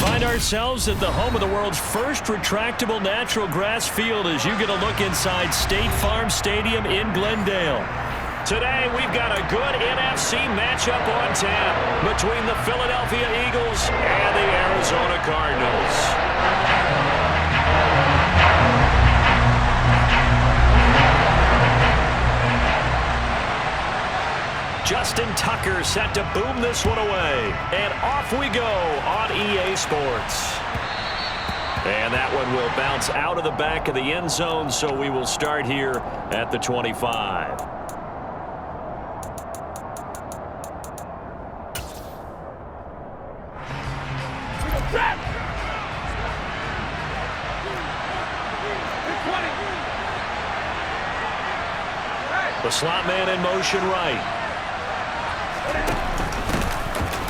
Find ourselves at the home of the world's first retractable natural grass field as you get a look inside State Farm Stadium in Glendale. Today, we've got a good NFC matchup on tap between the Philadelphia Eagles and the Arizona Cardinals. Justin Tucker set to boom this one away. And off we go on EA Sports. And that one will bounce out of the back of the end zone, so we will start here at the 25. The slot man in motion right.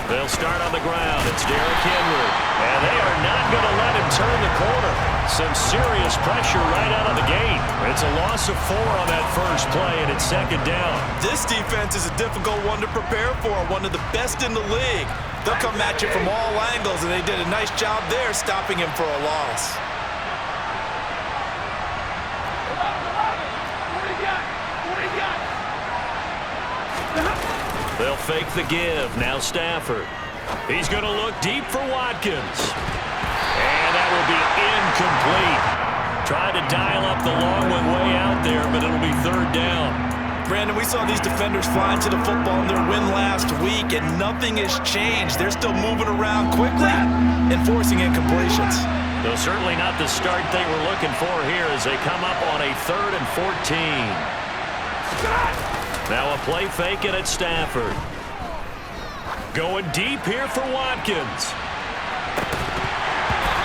They'll start on the ground. It's Derrick Henry. And they are not going to let him turn the corner. Some serious pressure right out of the gate. It's a loss of 4 on that first play, and it's second down. This defense is a difficult one to prepare for, one of the best in the league. They'll come at you from all angles, and they did a nice job there stopping him for a loss. They'll fake the give. Now Stafford. He's going to look deep for Watkins. And that will be incomplete. Trying to dial up the long one way out there, but it'll be third down. Brandon, we saw these defenders flying to the football in their win last week, and nothing has changed. They're still moving around quickly and forcing incompletions. Though certainly not the start they were looking for here as they come up on a 3rd and 14. Now a play fake and it's Stafford. Going deep here for Watkins.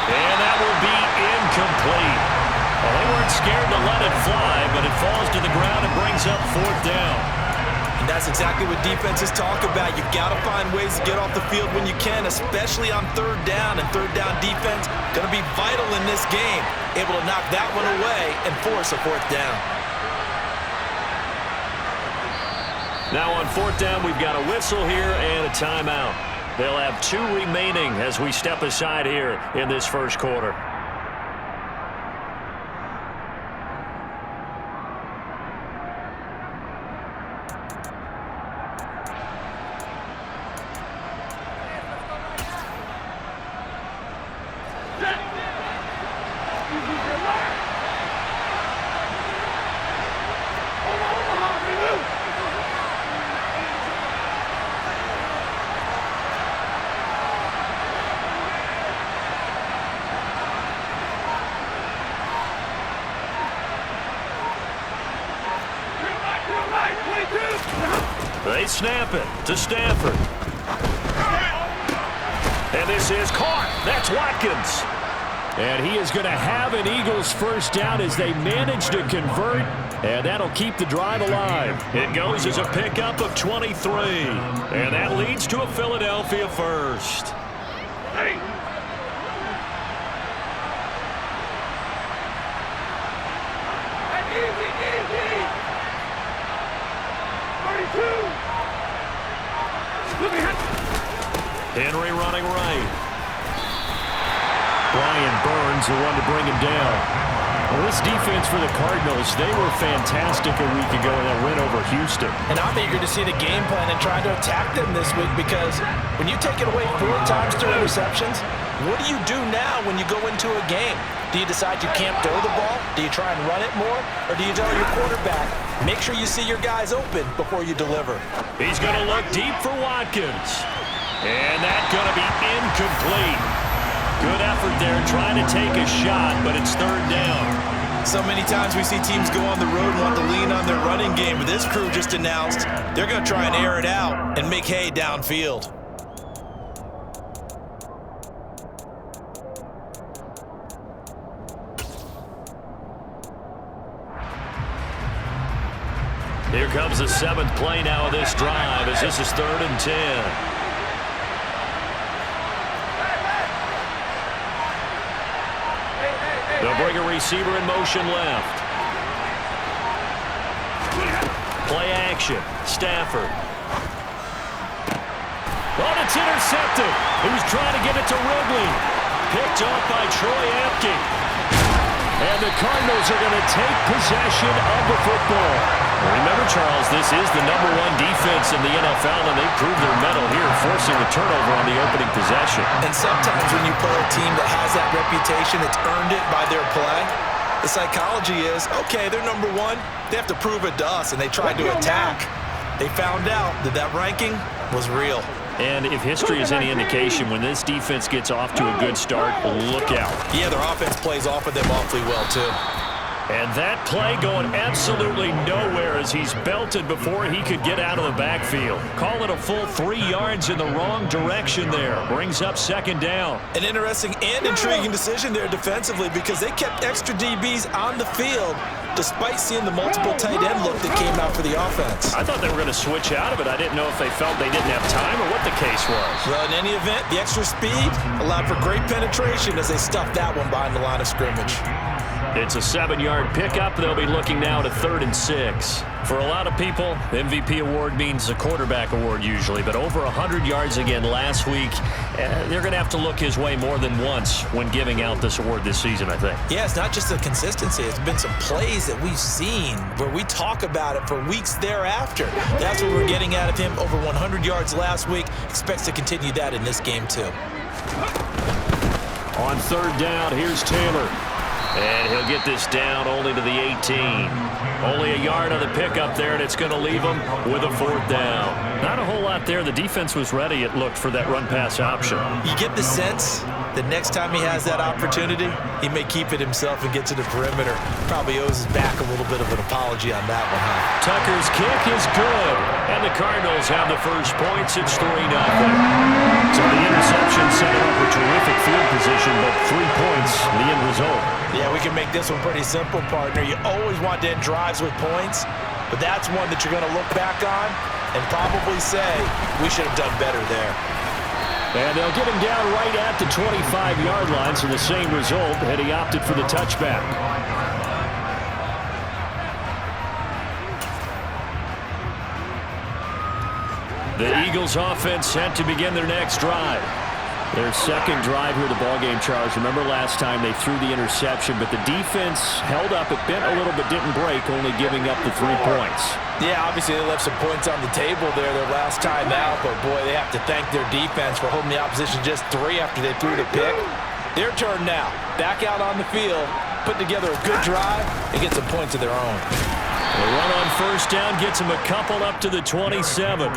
And that will be incomplete. Well, they weren't scared to let it fly, but it falls to the ground and brings up 4th down. And that's exactly what defenses talk about. You've got to find ways to get off the field when you can, especially on 3rd down. And 3rd down defense going to be vital in this game. Able to knock that one away and force a 4th down. Now on 4th down, we've got a whistle here and a timeout. They'll have 2 remaining as we step aside here in this first quarter. They snap it to Stafford. And this is caught. That's Watkins. And he is going to have an Eagles first down as they manage to convert. And that'll keep the drive alive. It goes as a pickup of 23. And that leads to a Philadelphia first. Hey. Henry running right. Brian Burns, the one to bring him down. Well, this defense for the Cardinals, they were fantastic a week ago in that win over Houston. And I'm eager to see the game plan and try to attack them this week because when you take it away 4 times to interceptions, what do you do now when you go into a game? Do you decide you can't throw the ball? Do you try and run it more? Or do you tell your quarterback, make sure you see your guys open before you deliver? He's going to look deep for Watkins. And that's going to be incomplete. Good effort there trying to take a shot, but it's 3rd down. So many times we see teams go on the road and want to lean on their running game, but this crew just announced they're going to try and air it out and make hay downfield. Here comes the 7th play now of this drive as this is 3rd and 10. They'll bring a receiver in motion left. Play action. Stafford. Oh, it's intercepted. He was trying to get it to Ridley. Picked off by Troy Apke. And the Cardinals are going to take possession of the football. Remember, Charles, this is the #1 defense in the NFL, and they proved their mettle here, forcing a turnover on the opening possession. And sometimes when you play a team that has that reputation, it's earned it by their play. The psychology is, okay, they're #1. They have to prove it to us, and they tried to attack. They found out that that ranking was real. And if history is any indication, when this defense gets off to a good start, look out. Yeah, their offense plays off of them awfully well, too. And that play going absolutely nowhere as he's belted before he could get out of the backfield. Call it a full 3 yards in the wrong direction there. Brings up 2nd down. An interesting and intriguing decision there defensively because they kept extra DBs on the field despite seeing the multiple tight end look that came out for the offense. I thought they were going to switch out of it. I didn't know if they felt they didn't have time or what the case was. Well, in any event, the extra speed allowed for great penetration as they stuffed that one behind the line of scrimmage. It's a 7-yard pickup. They'll be looking now to 3rd and 6. For a lot of people, MVP award means a quarterback award usually, but over 100 yards again last week. They're going to have to look his way more than once when giving out this award this season, I think. Yeah, it's not just the consistency. It's been some plays that we've seen where we talk about it for weeks thereafter. That's what we're getting out of him. Over 100 yards last week. Expects to continue that in this game, too. On 3rd down, here's Taylor. And he'll get this down only to the 18. Only a yard on the pickup there, and it's going to leave him with a 4th down. Not a whole lot there. The defense was ready, it looked, for that run-pass option. You get the sense that next time he has that opportunity, he may keep it himself and get to the perimeter. Probably owes his back a little bit of an apology on that one, huh? Tucker's kick is good. And the Cardinals have the first points. It's 3-0. So the interception set up a terrific field position, but 3 points, the end result. Yeah, we can make this one pretty simple, partner. You always want to end drives with points, but that's one that you're going to look back on and probably say, we should have done better there. And they'll get him down right at the 25-yard line, so the same result, and he opted for the touchback. The Eagles offense set to begin their next drive. Their second drive here of the ballgame, Charles. Remember last time they threw the interception, but the defense held up. It bent a little but didn't break, only giving up the 3 points. Yeah, obviously they left some points on the table there their last time out, but boy, they have to thank their defense for holding the opposition just 3 after they threw the pick. Their turn now. Back out on the field, put together a good drive, and get some points of their own. The run on 1st down gets them a couple up to the 27.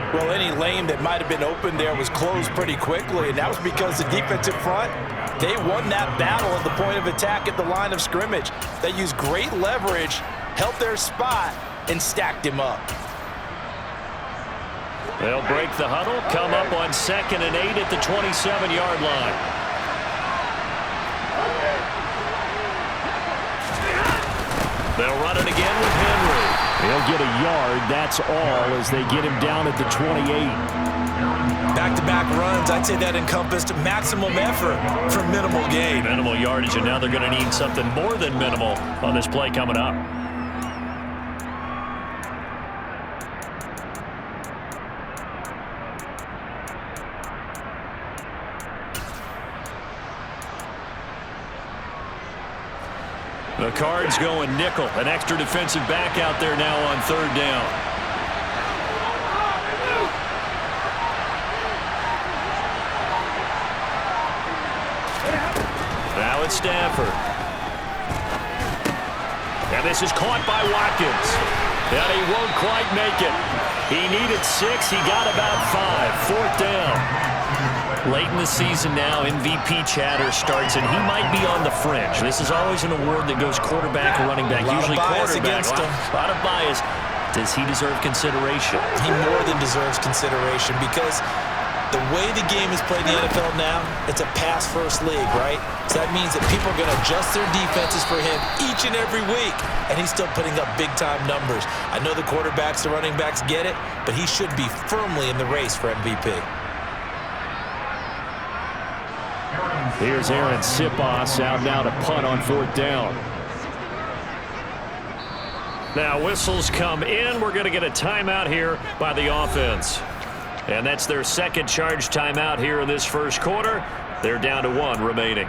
Well, any lane that might have been open there was closed pretty quickly, and that was because the defensive front, they won that battle at the point of attack at the line of scrimmage. They used great leverage, helped their spot, and stacked him up. They'll break the huddle, come up on 2nd and 8 at the 27-yard line. They'll run it again with Henry. He'll get a yard, that's all, as they get him down at the 28. Back-to-back runs, I'd say that encompassed maximum effort for minimal gain. Minimal yardage, and now they're going to need something more than minimal on this play coming up. The Cards going nickel. An extra defensive back out there now on 3rd down. Now it's Stafford. And this is caught by Watkins. And he won't quite make it. He needed 6. He got about 5. 4th down. Late in the season now, MVP chatter starts, and he might be on the fringe. This is always an award that goes quarterback or running back, usually quarterback. A lot of bias. Does he deserve consideration? He more than deserves consideration because The way the game is played in the NFL now, it's a pass-first league, right? So that means that people are going to adjust their defenses for him each and every week, and he's still putting up big-time numbers. I know the quarterbacks, the running backs get it, but he should be firmly in the race for MVP. Here's Aaron Sipos out now to punt on 4th down. Now whistles come in. We're going to get a timeout here by the offense. And that's their second charge timeout here in this first quarter. They're down to 1 remaining.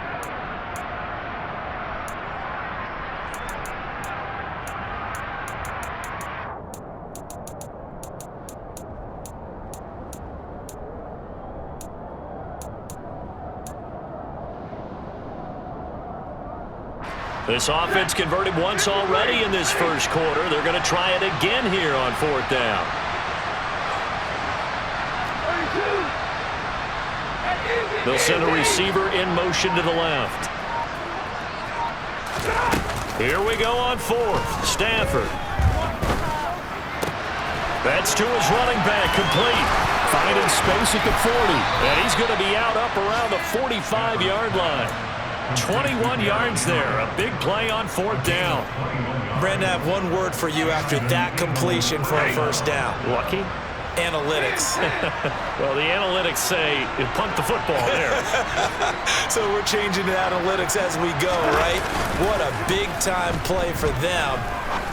This offense converted once already in this first quarter. They're going to try it again here on 4th down. They'll send a receiver in motion to the left. Here we go on 4th. Stafford. That's to his running back, complete. Finding space at the 40. And he's going to be out up around the 45-yard line. 21 yards there. A big play on 4th down. Brandon, I have one word for you after that completion for a first down. Lucky? Analytics. Well, the analytics say punt the football there. So we're changing to analytics as we go, right? What a big-time play for them,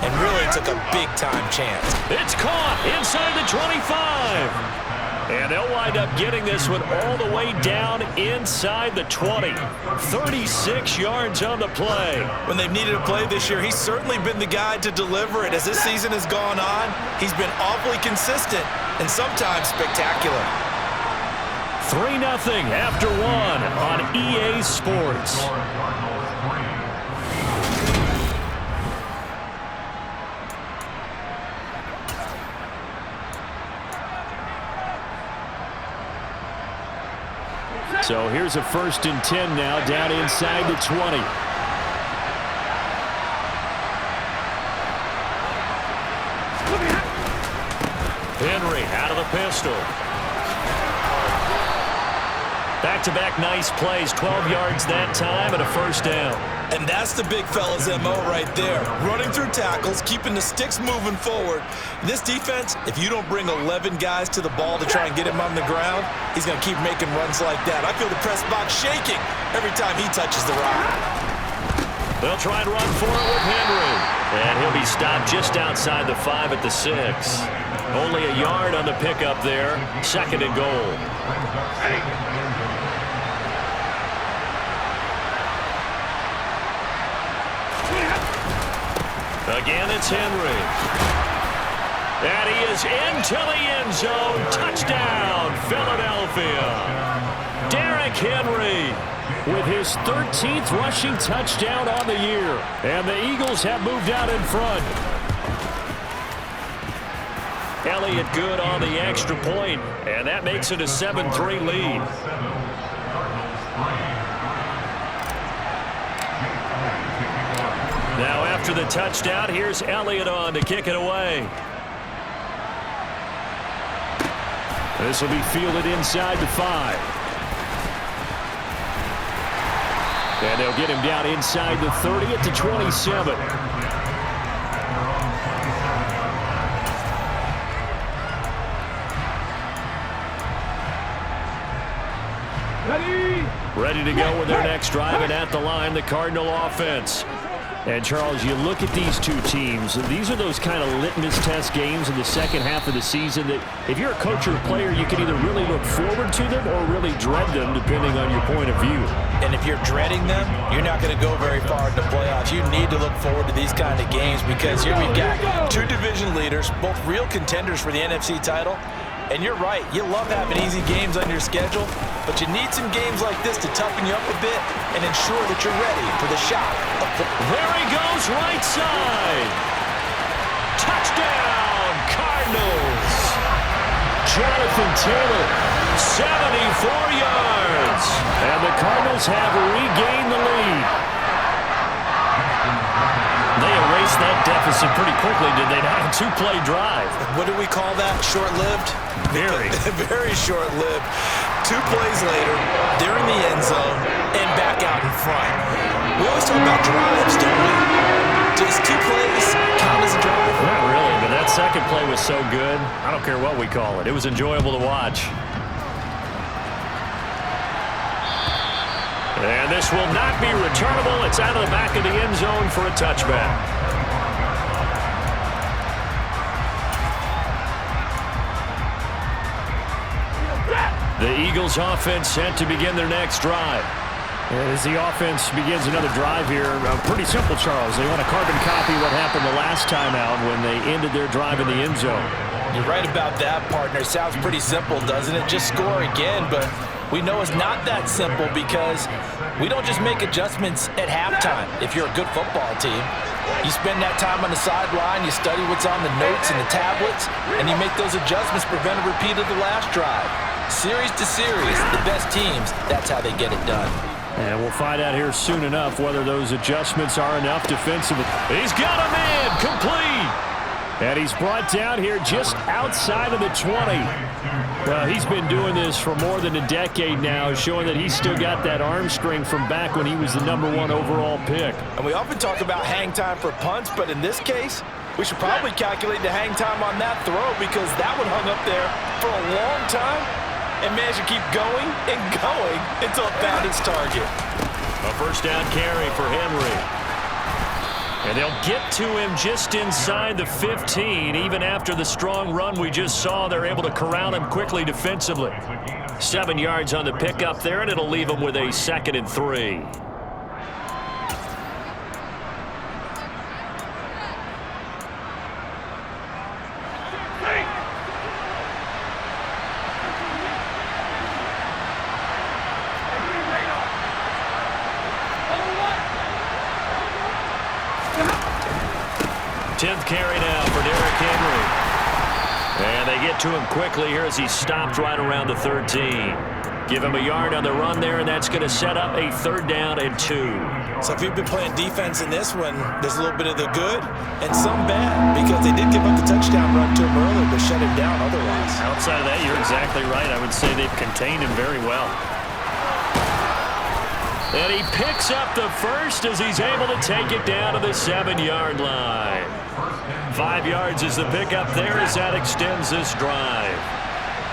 and really took a big-time chance. It's caught inside the 25. And they'll wind up getting this one all the way down inside the 20. 36 yards on the play. When they've needed a play this year, he's certainly been the guy to deliver it. As this season has gone on, he's been awfully consistent and sometimes spectacular. 3-0 after 1 on EA Sports. So here's a 1st and 10 now, down inside the 20. Henry out of the pistol. Back-to-back nice plays, 12 yards that time and a 1st down. And that's the big fella's MO right there. Running through tackles, keeping the sticks moving forward. This defense, if you don't bring 11 guys to the ball to try and get him on the ground, he's going to keep making runs like that. I feel the press box shaking every time he touches the rock. They'll try and run for it with Henry. And he'll be stopped just outside the 5 at the 6. Only a yard on the pickup there. 2nd and goal. Again, it's Henry. And he is into the end zone. Touchdown, Philadelphia. Derrick Henry with his 13th rushing touchdown on the year. And the Eagles have moved out in front. Elliott good on the extra point, and that makes it a 7-3 lead. Now after the touchdown, here's Elliott on to kick it away. This will be fielded inside the 5. And they'll get him down inside the 30 at the 27. Ready to go with their next drive, and at the line, the Cardinal offense. And, Charles, you look at these two teams, these are those kind of litmus test games in the second half of the season that if you're a coach or a player, you can either really look forward to them or really dread them, depending on your point of view. And if you're dreading them, you're not going to go very far in the playoffs. You need to look forward to these kind of games because here we've got two division leaders, both real contenders for the NFC title. And you're right, you love having easy games on your schedule, but you need some games like this to toughen you up a bit and ensure that you're ready for the shot. There he goes, right side. Touchdown, Cardinals. Jonathan Taylor, 74 yards. And the Cardinals have regained the lead. They erased that deficit pretty quickly, did they not? A two-play drive. What do we call that? Short-lived? Very. Very short-lived. 2 plays later, they're in the end zone and back out in front. We always talk about drives, don't we? Does 2 plays count as a drive? Not really, but that second play was so good. I don't care what we call it. It was enjoyable to watch. And this will not be returnable. It's out of the back of the end zone for a touchback. The Eagles offense set to begin their next drive. As the offense begins another drive here, pretty simple, Charles. They want to carbon copy what happened the last time out when they ended their drive in the end zone. You're right about that, partner. Sounds pretty simple, doesn't it? Just score again, but we know it's not that simple because we don't just make adjustments at halftime if you're a good football team. You spend that time on the sideline, you study what's on the notes and the tablets, and you make those adjustments, prevent a repeat of the last drive. Series to series, the best teams, that's how they get it done. And we'll find out here soon enough whether those adjustments are enough defensively. He's got him in, complete. And he's brought down here just outside of the 20. He's been doing this for more than a decade now, showing that he's still got that arm strength from back when he was the #1 overall pick. And we often talk about hang time for punts, but in this case, we should probably calculate the hang time on that throw because that one hung up there for a long time and managed to keep going and going until it found its target. A first down carry for Henry. And they'll get to him just inside the 15. Even after the strong run we just saw, they're able to corral him quickly defensively. 7 yards on the pickup there, and it'll leave him with a 2nd and 3. Carry now for Derrick Henry. And they get to him quickly here as he stopped right around the 13. Give him a yard on the run there, and that's going to set up a 3rd down and 2. So if you've been playing defense in this one, there's a little bit of the good and some bad because they did give up the touchdown run to him earlier but shut him down otherwise. Outside of that, you're exactly right. I would say they've contained him very well. And he picks up the first as he's able to take it down to the 7-yard line. 5 yards is the pickup there as that extends this drive.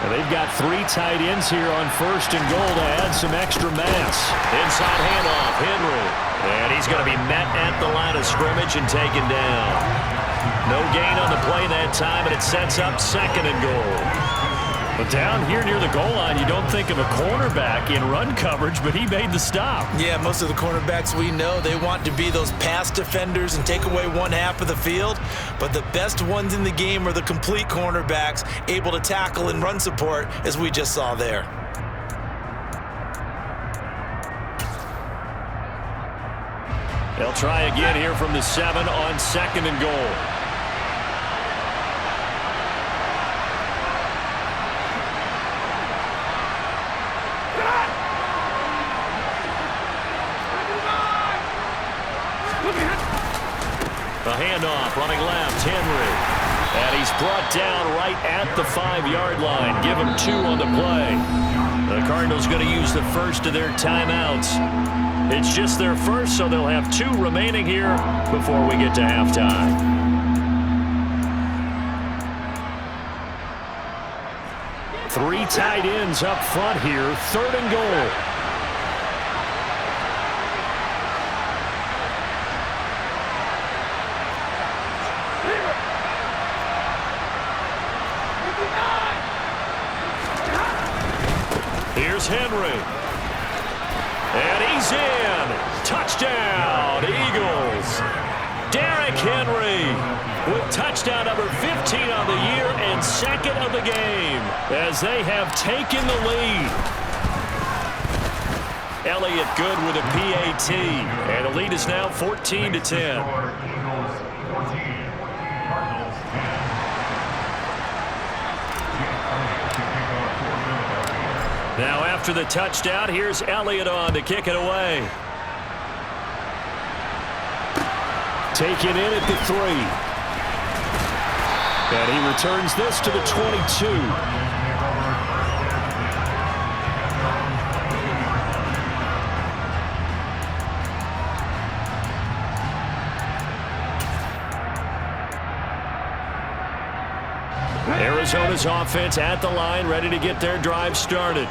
And they've got 3 tight ends here on 1st and goal to add some extra mass. Inside handoff, Henry. And he's going to be met at the line of scrimmage and taken down. No gain on the play that time, and it sets up 2nd and goal. But down here near the goal line, you don't think of a cornerback in run coverage, but he made the stop. Yeah, most of the cornerbacks we know, they want to be those pass defenders and take away one half of the field. But the best ones in the game are the complete cornerbacks, able to tackle and run support, as we just saw there. They'll try again here from the 7 on 2nd and goal. The handoff, running left, Henry. And he's brought down right at the 5-yard line. Give him 2 on the play. The Cardinals going to use the first of their timeouts. It's just their first, so they'll have 2 remaining here before we get to halftime. Three tight ends up front here, 3rd and goal. Here's Henry. And he's in. Touchdown, Eagles. Derrick Henry with touchdown number 15 on the year and 2nd of the game as they have taken the lead. Elliott good with a PAT. And the lead is now 14-10. Now after the touchdown, here's Elliott on to kick it away. Taken in at the 3. And he returns this to the 22. Arizona's offense at the line, ready to get their drive started.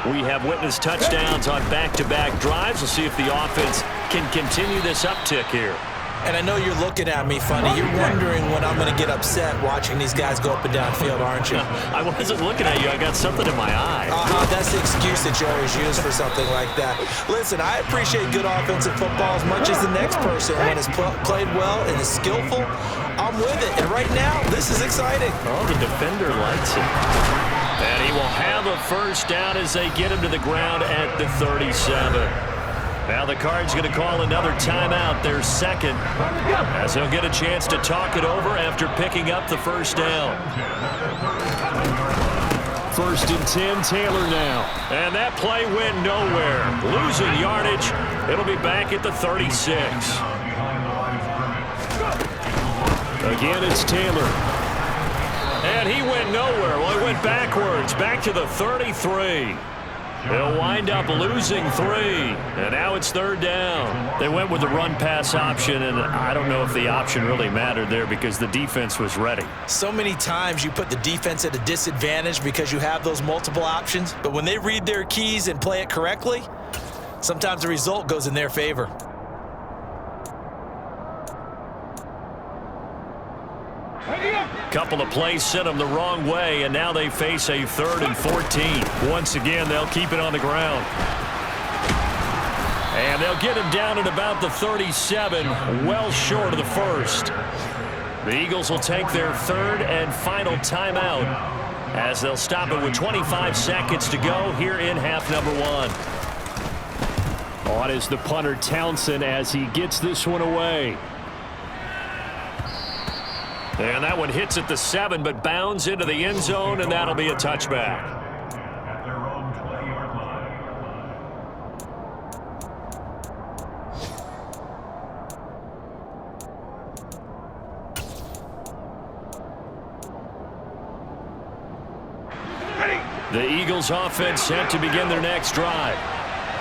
We have witnessed touchdowns on back-to-back drives. We'll see if the offense can continue this uptick here. And I know you're looking at me funny. You're wondering when I'm going to get upset watching these guys go up and down field, aren't you? I wasn't looking at you. I got something in my eye. That's the excuse that you always use for something like that. Listen, I appreciate good offensive football as much as the next person. When it's played well and is skillful, I'm with it. And right now, this is exciting. Oh, the defender likes it. And he will have a first down as they get him to the ground at the 37. Now the Cards going to call another timeout, their second, as they'll get a chance to talk it over after picking up the first down. 1st and 10, Taylor now. And that play went nowhere. Losing yardage. It'll be back at the 36. Again, it's Taylor. And he went nowhere. Well, he went backwards, back to the 33. They'll wind up losing 3, and now it's 3rd down. They went with the run-pass option, and I don't know if the option really mattered there because the defense was ready. So many times you put the defense at a disadvantage because you have those multiple options, but when they read their keys and play it correctly, sometimes the result goes in their favor. Couple of plays sent them the wrong way, and now they face a 3rd and 14. Once again, they'll keep it on the ground. And they'll get him down at about the 37, well short of the 1st. The Eagles will take their 3rd and final timeout as they'll stop it with 25 seconds to go here in half number 1. On is the punter Townsend as he gets this one away. And that one hits at the 7, but bounds into the end zone, and that'll be a touchback. The Eagles offense set to begin their next drive.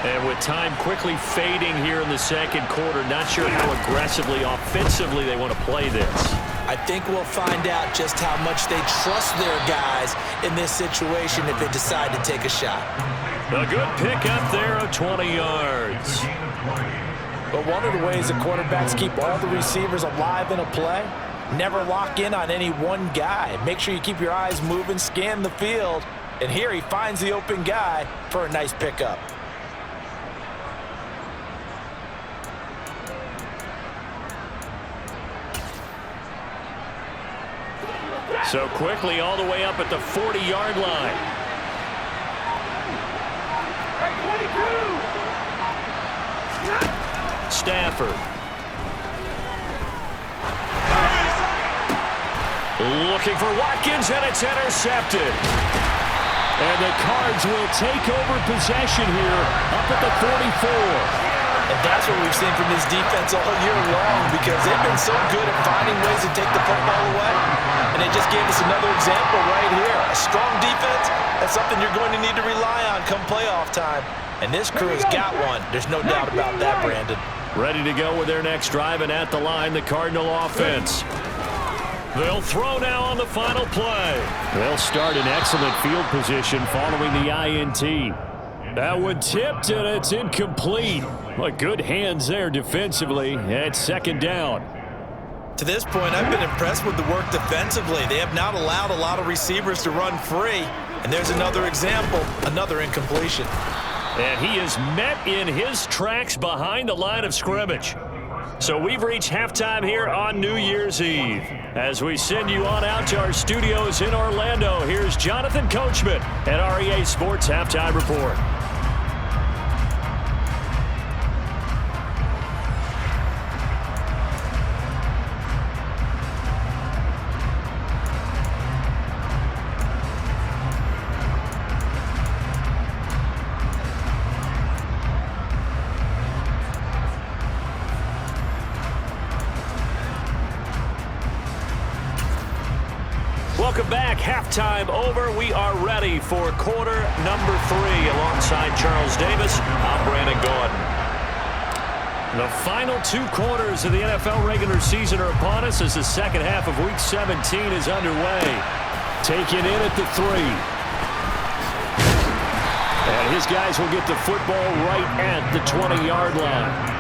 And with time quickly fading here in the second quarter, not sure how aggressively, offensively they want to play this. I think we'll find out just how much they trust their guys in this situation if they decide to take a shot. A good pickup there of 20 yards. But one of the ways the quarterbacks keep all the receivers alive in a play, never lock in on any one guy. Make sure you keep your eyes moving, scan the field, and here he finds the open guy for a nice pickup. So quickly all the way up at the 40-yard line. Stafford. Looking for Watkins, and it's intercepted. And the Cards will take over possession here up at the 44. And that's what we've seen from this defense all year long because they've been so good at finding ways to take the football away. And they just gave us another example right here. A strong defense, that's something you're going to need to rely on come playoff time. And this crew has got one. There's no doubt about that, Brandon. Ready to go with their next drive, and at the line, the Cardinal offense. They'll throw now on the final play. They'll start in excellent field position following the INT. That one tipped, and it's incomplete. But good hands there defensively at 2nd down. To this point, I've been impressed with the work defensively. They have not allowed a lot of receivers to run free. And there's another example, another incompletion. And he is met in his tracks behind the line of scrimmage. So we've reached halftime here on New Year's Eve. As we send you on out to our studios in Orlando, here's Jonathan Coachman at REA Sports Halftime Report. Welcome back. Halftime over. We are ready for quarter number 3. Alongside Charles Davis, I'm Brandon Gordon. The final 2 quarters of the NFL regular season are upon us as the second half of Week 17 is underway. Taken in at the 3. And his guys will get the football right at the 20-yard line.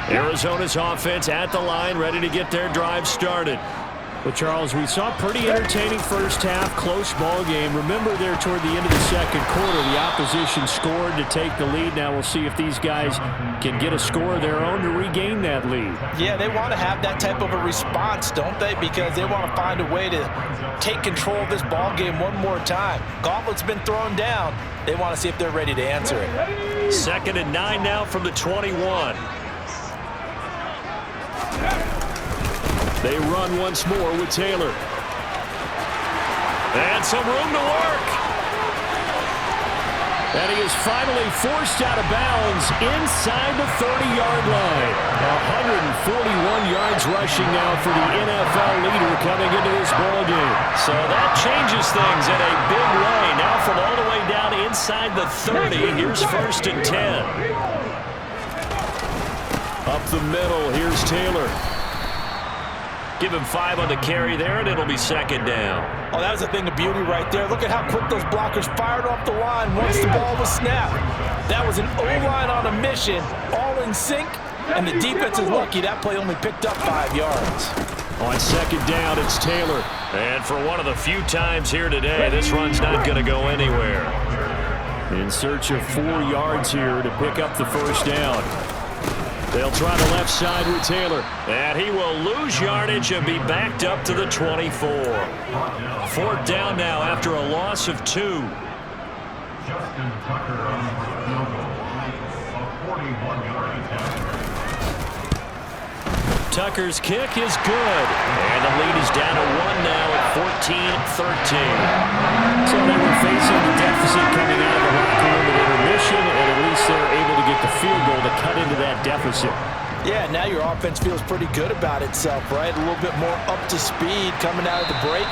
Arizona's offense at the line, ready to get their drive started. Well, Charles, we saw a pretty entertaining first half, close ball game. Remember there toward the end of the second quarter, the opposition scored to take the lead. Now we'll see if these guys can get a score of their own to regain that lead. Yeah, they want to have that type of a response, don't they? Because they want to find a way to take control of this ball game one more time. Gauntlet's been thrown down. They want to see if they're ready to answer it. 2nd and 9 now from the 21. They run once more with Taylor. And some room to work. And he is finally forced out of bounds inside the 30-yard line. 141 yards rushing now for the NFL leader coming into this ballgame. So that changes things in a big way. Now from all the way down inside the 30, here's 1st and 10. Up the middle, here's Taylor. Give him 5 on the carry there, and it'll be 2nd down. Oh, that was a thing of beauty right there. Look at how quick those blockers fired off the line once the ball was snapped. That was an O-line on a mission, all in sync, and the defense is lucky that play only picked up 5 yards. On 2nd down, it's Taylor. And for one of the few times here today, this run's not going to go anywhere. In search of 4 yards here to pick up the 1st down. They'll try the left side with Taylor. And he will lose yardage and be backed up to the 24. 4th down now after a loss of 2. Tucker's kick is good. And the lead is down to 1 now at 14-13. So they were facing the deficit coming out of the locker room at intermission, and at least they're able to get the field goal to cut into that deficit. Yeah, now your offense feels pretty good about itself, right? A little bit more up to speed coming out of the break.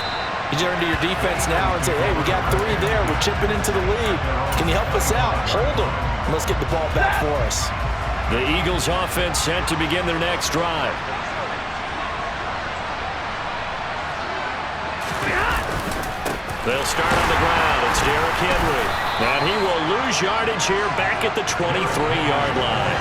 You turn to your defense now and say, hey, we got 3 there. We're chipping into the lead. Can you help us out? Hold them. Let's get the ball back for us. The Eagles offense set to begin their next drive. They'll start on the ground. It's Derrick Henry. And he will lose yardage here back at the 23-yard line.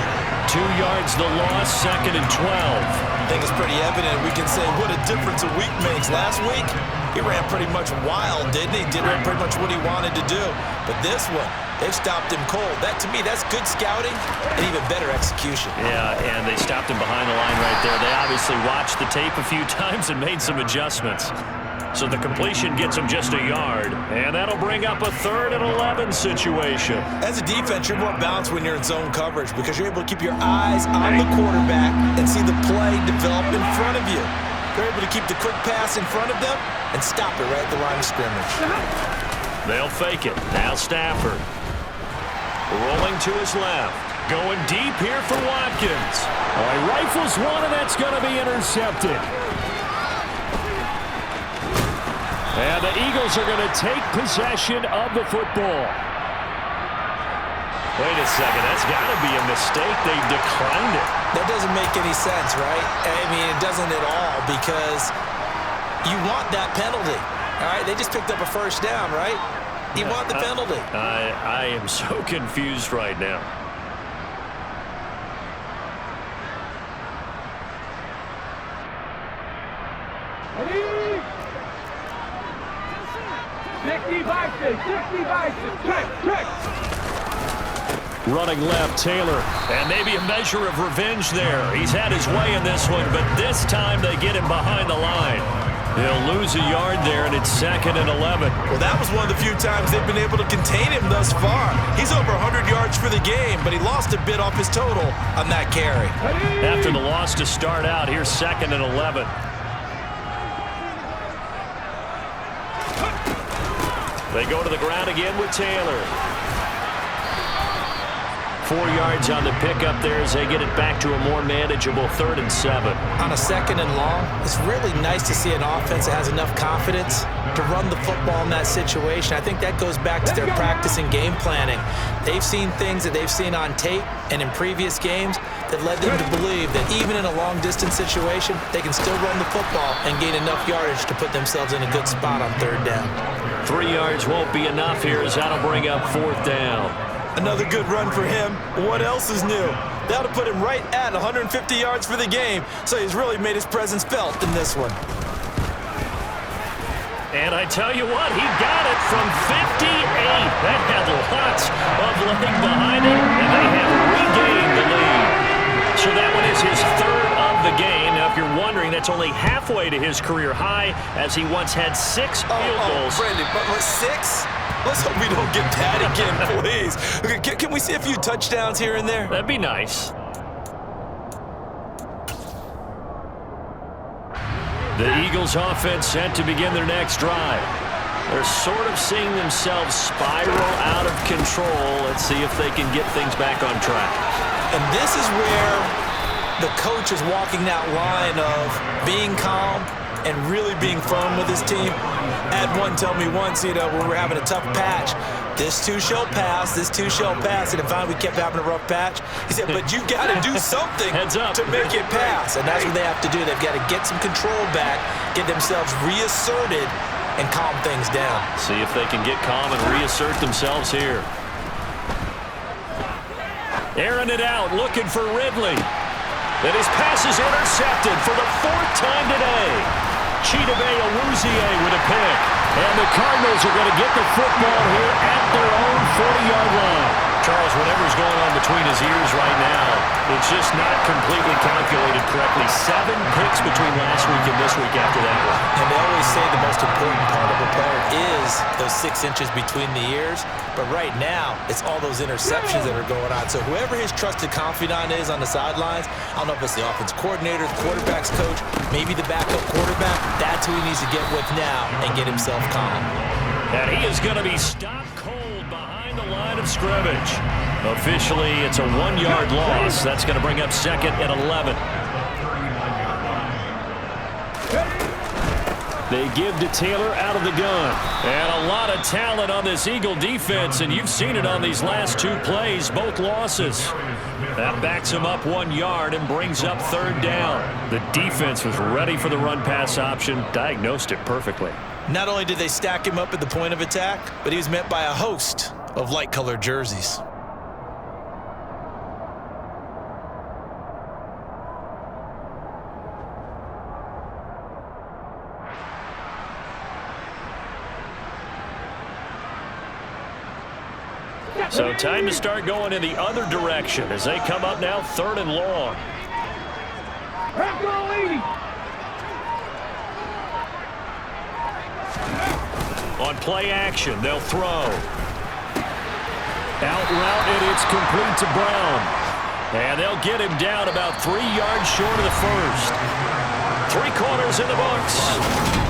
2 yards the loss, 2nd and 12. I think it's pretty evident. We can say what a difference a week makes. Last week, he ran pretty much wild, didn't he? Did pretty much what he wanted to do. But this one, they've stopped him cold. That, to me, that's good scouting and even better execution. Yeah, and they stopped him behind the line right there. They obviously watched the tape a few times and made some adjustments. So the completion gets him just a yard, and that'll bring up a 3rd and 11 situation. As a defense, you're more balanced when you're in zone coverage because you're able to keep your eyes on the quarterback and see the play develop in front of you. You're able to keep the quick pass in front of them and stop it right at the line of scrimmage. They'll fake it. Now Stafford. Rolling to his left. Going deep here for Watkins. Oh, he rifles one, and that's going to be intercepted. And the Eagles are going to take possession of the football. Wait a second, that's got to be a mistake. They declined it. That doesn't make any sense, right? I mean, it doesn't at all because you want that penalty. All right, they just picked up a 1st down, right? You want the penalty. I am so confused right now. Running left, Taylor. And maybe a measure of revenge there. He's had his way in this one, but this time they get him behind the line. He'll lose a yard there, and it's 2nd and 11. Well, that was one of the few times they've been able to contain him thus far. He's over 100 yards for the game, but he lost a bit off his total on that carry. After the loss to start out, here's 2nd and 11. They go to the ground again with Taylor. 4 yards on the pickup there as they get it back to a more manageable 3rd and 7. On a 2nd and long, it's really nice to see an offense that has enough confidence to run the football in that situation. I think that goes back to their practice and game planning. They've seen things that they've seen on tape and in previous games that led them to believe that even in a long-distance situation, they can still run the football and gain enough yardage to put themselves in a good spot on 3rd down. 3 yards won't be enough here as that'll bring up 4th down. Another good run for him. What else is new? That'll put him right at 150 yards for the game, so he's really made his presence felt in this one. And I tell you what, he got it from 58. That had lots of leg behind it, and they have regained the lead. So that one is his 3rd of the game. Now, if you're wondering, that's only halfway to his career high, as he once had 6 field goals. Brandon, but 6? Let's hope we don't get that again, please. Okay, can we see a few touchdowns here and there? That'd be nice. The Eagles offense set to begin their next drive. They're sort of seeing themselves spiral out of control. Let's see if they can get things back on track. And this is where the coach is walking that line of being calm and really being firm with his team. Had one tell me once, when we were having a tough patch, this too shall pass, this too shall pass. And if finally we kept having a rough patch, he said, but you got to do something to make it pass. And that's what they have to do. They've got to get some control back, get themselves reasserted, and calm things down. See if they can get calm and reassert themselves here. Airing it out, looking for Ridley. And his pass is intercepted for the 4th time today. Chidobe Awuzie with a pick. And the Cardinals are going to get the football here at their own 40-yard line. Charles, whatever's going on between his ears right now, it's just not completely calculated correctly. 7 picks between last week and this week after that one. And they always say the most important part of a player is those 6 inches between the ears. But right now, it's all those interceptions that are going on. So whoever his trusted confidant is on the sidelines, I don't know if it's the offense coordinator, the quarterback's coach, maybe the backup quarterback, that's who he needs to get with now and get himself calm. And he is going to be stopped cold behind the line of scrimmage. Officially, it's a 1-yard loss. That's going to bring up 2nd and 11. They give to Taylor out of the gun. And a lot of talent on this Eagle defense, and you've seen it on these last 2 plays, both losses. That backs him up 1 yard and brings up 3rd down. The defense was ready for the run-pass option, diagnosed it perfectly. Not only did they stack him up at the point of attack, but he was met by a host of light-colored jerseys. So time to start going in the other direction as they come up now 3rd and long. On play action, they'll throw. Out route, and it's complete to Brown. And they'll get him down about 3 yards short of the first. 3 quarters in the books.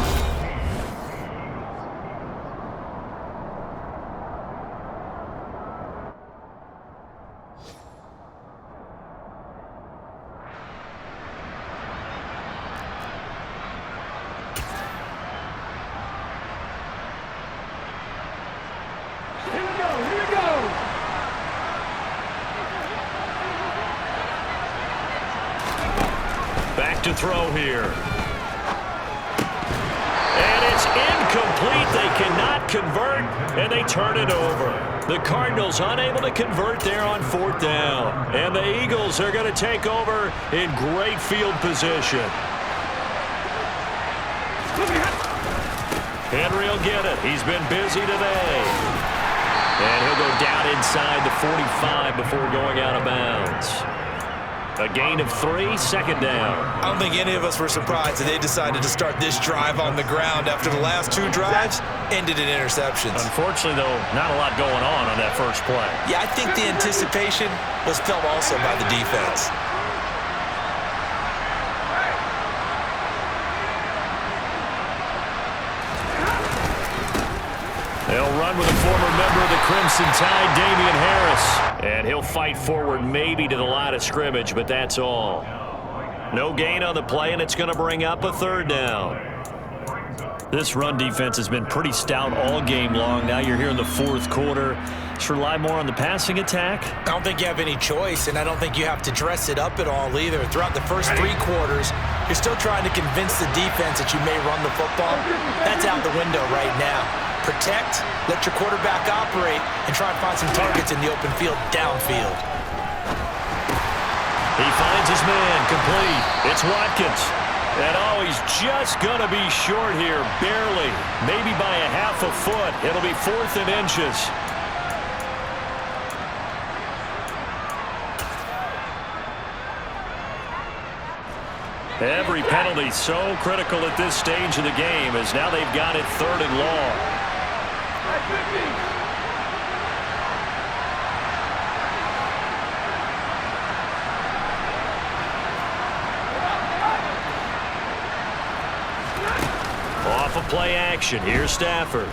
To throw here. And it's incomplete. They cannot convert, and they turn it over. The Cardinals unable to convert there on 4th down. And the Eagles are going to take over in great field position. Henry will get it. He's been busy today. And he'll go down inside the 45 before going out of bounds. A gain of 3, second down. I don't think any of us were surprised that they decided to start this drive on the ground after the last 2 drives ended in interceptions. Unfortunately, though, not a lot going on that first play. Yeah, I think the anticipation was felt also by the defense. They'll run with a former member of the Crimson Tide, Damian Harris. And he'll fight forward maybe to the line of scrimmage, but that's all. No gain on the play, and it's going to bring up a 3rd down. This run defense has been pretty stout all game long. Now you're here in the 4th quarter. Just rely more on the passing attack. I don't think you have any choice, and I don't think you have to dress it up at all either. Throughout the first 3 quarters, you're still trying to convince the defense that you may run the football. That's out the window right now. Protect, let your quarterback operate, and try and find some targets in the open field downfield. He finds his man, complete. It's Watkins. And he's just going to be short here, barely. Maybe by a half a foot. It'll be 4th and inches. Every penalty so critical at this stage of the game, as now they've got it 3rd and long. Off of play action. Here's Stafford.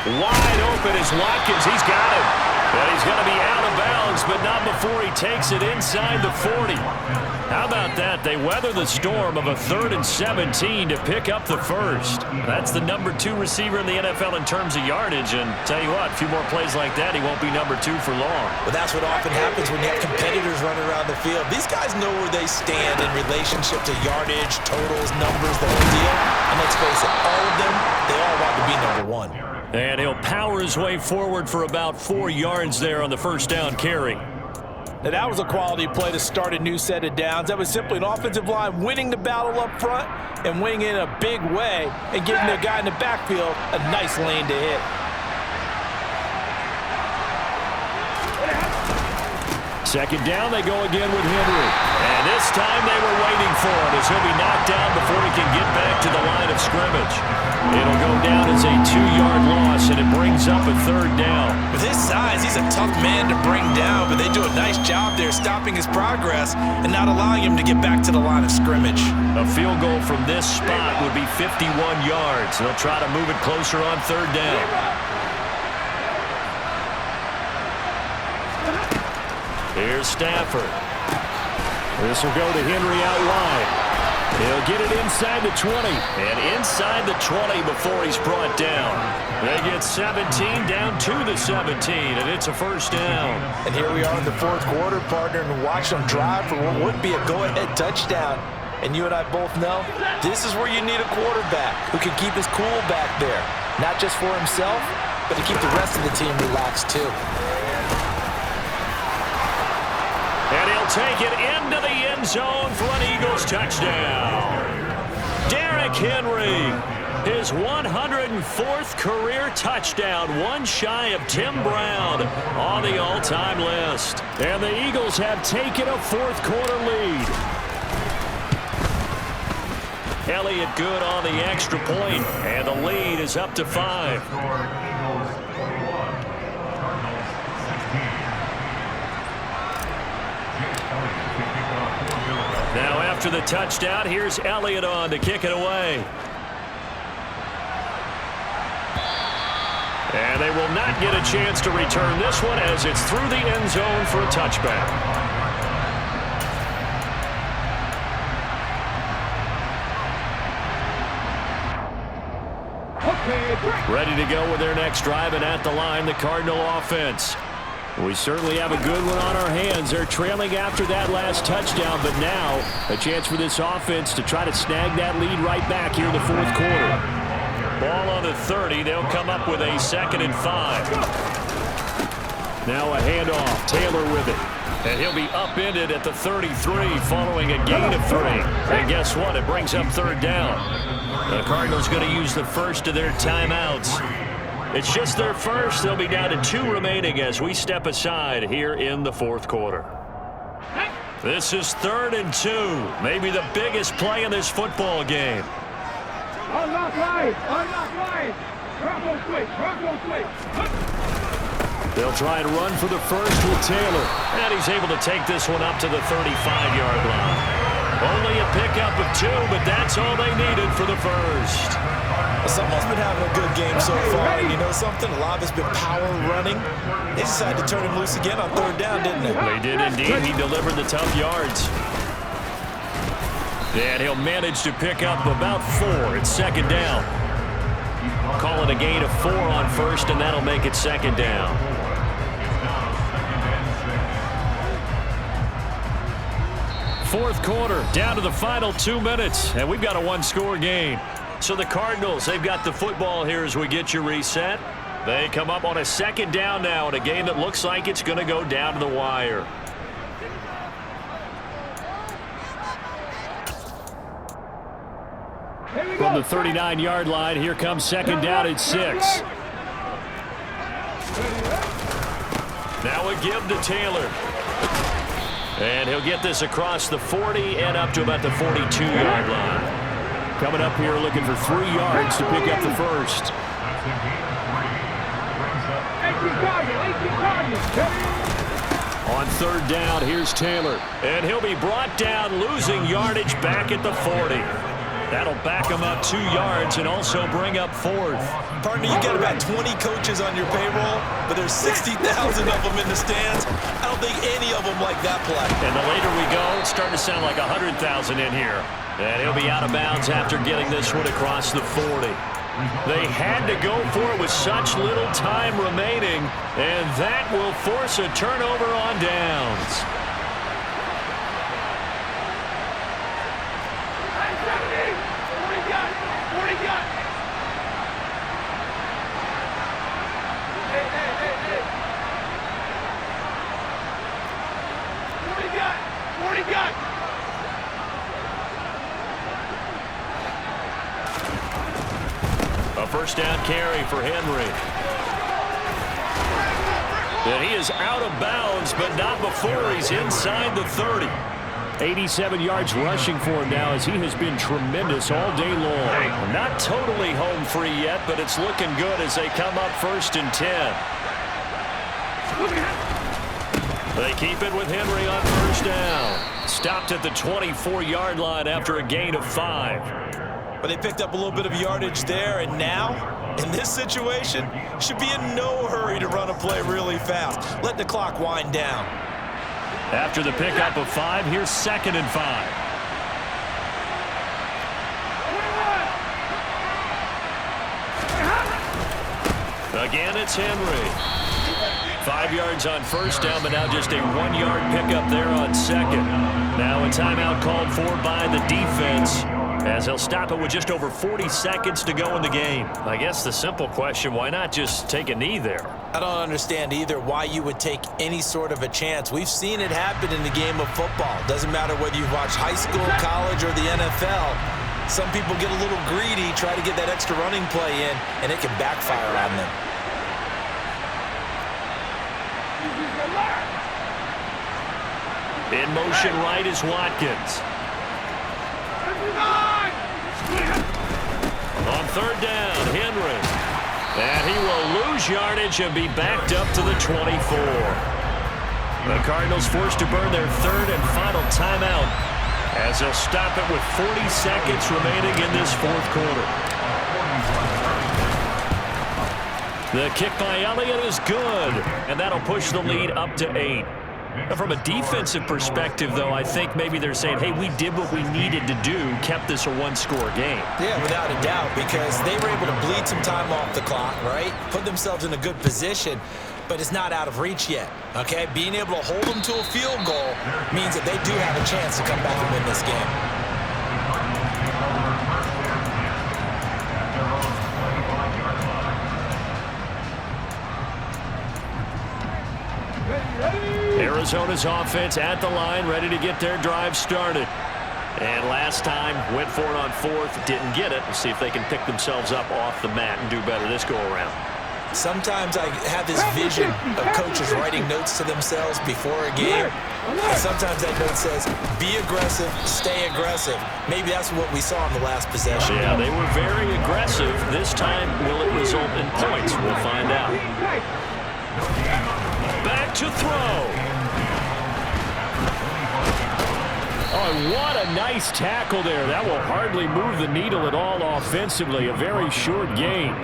Wide open is Watkins. He's got it. And he's going to be out of bounds, but not before he takes it inside the 40. How about that? They weather the storm of a 3rd and 17 to pick up the first. That's the number 2 receiver in the NFL in terms of yardage. And tell you what, a few more plays like that, he won't be number 2 for long. But that's what often happens when you have competitors running around the field. These guys know where they stand in relationship to yardage, totals, numbers, the whole deal. And let's face it, all of them, they all want to be number 1. And he'll power his way forward for about 4 yards there on the first down carry. Now that was a quality play to start a new set of downs. That was simply an offensive line winning the battle up front and winning in a big way and giving the guy in the backfield a nice lane to hit. Second down, they go again with Henry. And this time they were waiting for it as he'll be knocked down before he can get back to the line of scrimmage. It'll go down as a 2-yard loss, and it brings up a 3rd down. With his size, he's a tough man to bring down, but they do a nice job there stopping his progress and not allowing him to get back to the line of scrimmage. A field goal from this spot would be 51 yards. They'll try to move it closer on 3rd down. Here's Stafford. This will go to Henry out wide. He'll get it inside the 20. And inside the 20 before he's brought down. They get 17 down to the 17, and it's a first down. And here we are in the 4th quarter, partner, and watch them drive for what would be a go-ahead touchdown. And you and I both know this is where you need a quarterback who can keep his cool back there. Not just for himself, but to keep the rest of the team relaxed too. And he'll take it into the end zone for an Eagles touchdown. Derrick Henry, his 104th career touchdown, one shy of Tim Brown on the all-time list. And the Eagles have taken a 4th quarter lead. Elliott good on the extra point, and the lead is up to 5. Now after the touchdown, here's Elliott on to kick it away. And they will not get a chance to return this one as it's through the end zone for a touchback. Ready to go with their next drive, and at the line, the Cardinal offense. We certainly have a good one on our hands. They're trailing after that last touchdown, but now a chance for this offense to try to snag that lead right back here in the 4th quarter. Ball on the 30. They'll come up with a 2nd and 5. Now a handoff. Taylor with it. And he'll be upended at the 33 following a gain of 3. And guess what? It brings up 3rd down. The Cardinals going to use the first of their timeouts. It's just their first. They'll be down to 2 remaining as we step aside here in the fourth quarter. This is 3rd and 2. Maybe the biggest play in this football game. Unlock right. They'll try and run for the first with Taylor. And he's able to take this one up to the 35-yard line. Only a pickup of 2, but that's all they needed for the first. Someone's been having a good game so far, and you know something? A lot of it's been power running. They decided to turn him loose again on 3rd down, didn't they? They did indeed. He delivered the tough yards. And he'll manage to pick up about 4. It's 2nd down. Call it a gain of 4 on 1st, and that'll make it 2nd down. Fourth quarter, down to the final 2 minutes, and we've got a 1-score game. So the Cardinals, they've got the football here as we get you reset. They come up on a 2nd down now in a game that looks like it's going to go down to the wire. From the 39-yard line, here comes 2nd down at 6. Now a give to Taylor. And he'll get this across the 40 and up to about the 42-yard line. Coming up here looking for 3 yards to pick up the first. On 3rd down, here's Taylor. And he'll be brought down, losing yardage back at the 40. That'll back him up 2 yards and also bring up 4th. Partner, you got about 20 coaches on your payroll, but there's 60,000 of them in the stands. I don't think any of them like that play. And the later we go, it's starting to sound like 100,000 in here. And he'll be out of bounds after getting this one across the 40. They had to go for it with such little time remaining, and that will force a turnover on downs. A first down carry for Henry. And he is out of bounds, but not before he's inside the 30. 87 yards rushing for him now as he has been tremendous all day long. Not totally home free yet, but it's looking good as they come up 1st and 10. They keep it with Henry on 1st down. Stopped at the 24-yard line after a gain of 5. But they picked up a little bit of yardage there, and now, in this situation, should be in no hurry to run a play really fast. Let the clock wind down. After the pickup of 5, here's 2nd and 5. Again, it's Henry. 5 yards on 1st down, but now just a 1-yard pickup there on 2nd. Now a timeout called for by the defense, as they'll stop it with just over 40 seconds to go in the game. I guess the simple question, why not just take a knee there? I don't understand either why you would take any sort of a chance. We've seen it happen in the game of football. Doesn't matter whether you watch high school, college, or the NFL. Some people get a little greedy, try to get that extra running play in, and it can backfire on them. In motion right is Watkins. On 3rd down, Henry. And he will lose yardage and be backed up to the 24. The Cardinals forced to burn their 3rd and final timeout as they'll stop it with 40 seconds remaining in this 4th quarter. The kick by Elliott is good, and that'll push the lead up to 8. From a defensive perspective, though, I think maybe they're saying, hey, we did what we needed to do, kept this a 1-score game. Yeah, without a doubt, because they were able to bleed some time off the clock, right? Put themselves in a good position, but it's not out of reach yet, okay? Being able to hold them to a field goal means that they do have a chance to come back and win this game. Arizona's offense at the line, ready to get their drive started. And last time, went for it on 4th, didn't get it. We'll see if they can pick themselves up off the mat and do better this go-around. Sometimes I have this vision of coaches writing notes to themselves before a game. And sometimes that note says, be aggressive, stay aggressive. Maybe that's what we saw in the last possession. Yeah, they were very aggressive. This time, will it result in points? We'll find out. Back to throw. Oh, what a nice tackle there. That will hardly move the needle at all offensively. A very short gain.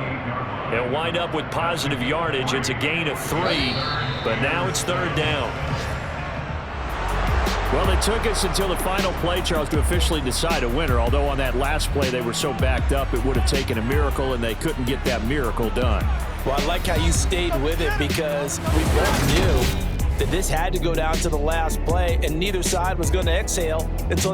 They'll wind up with positive yardage. It's a gain of 3, but now it's 3rd down. Well, it took us until the final play, Charles, to officially decide a winner, although on that last play they were so backed up it would have taken a miracle, and they couldn't get that miracle done. Well, I like how you stayed with it because we both knew that this had to go down to the last play, and neither side was going to exhale until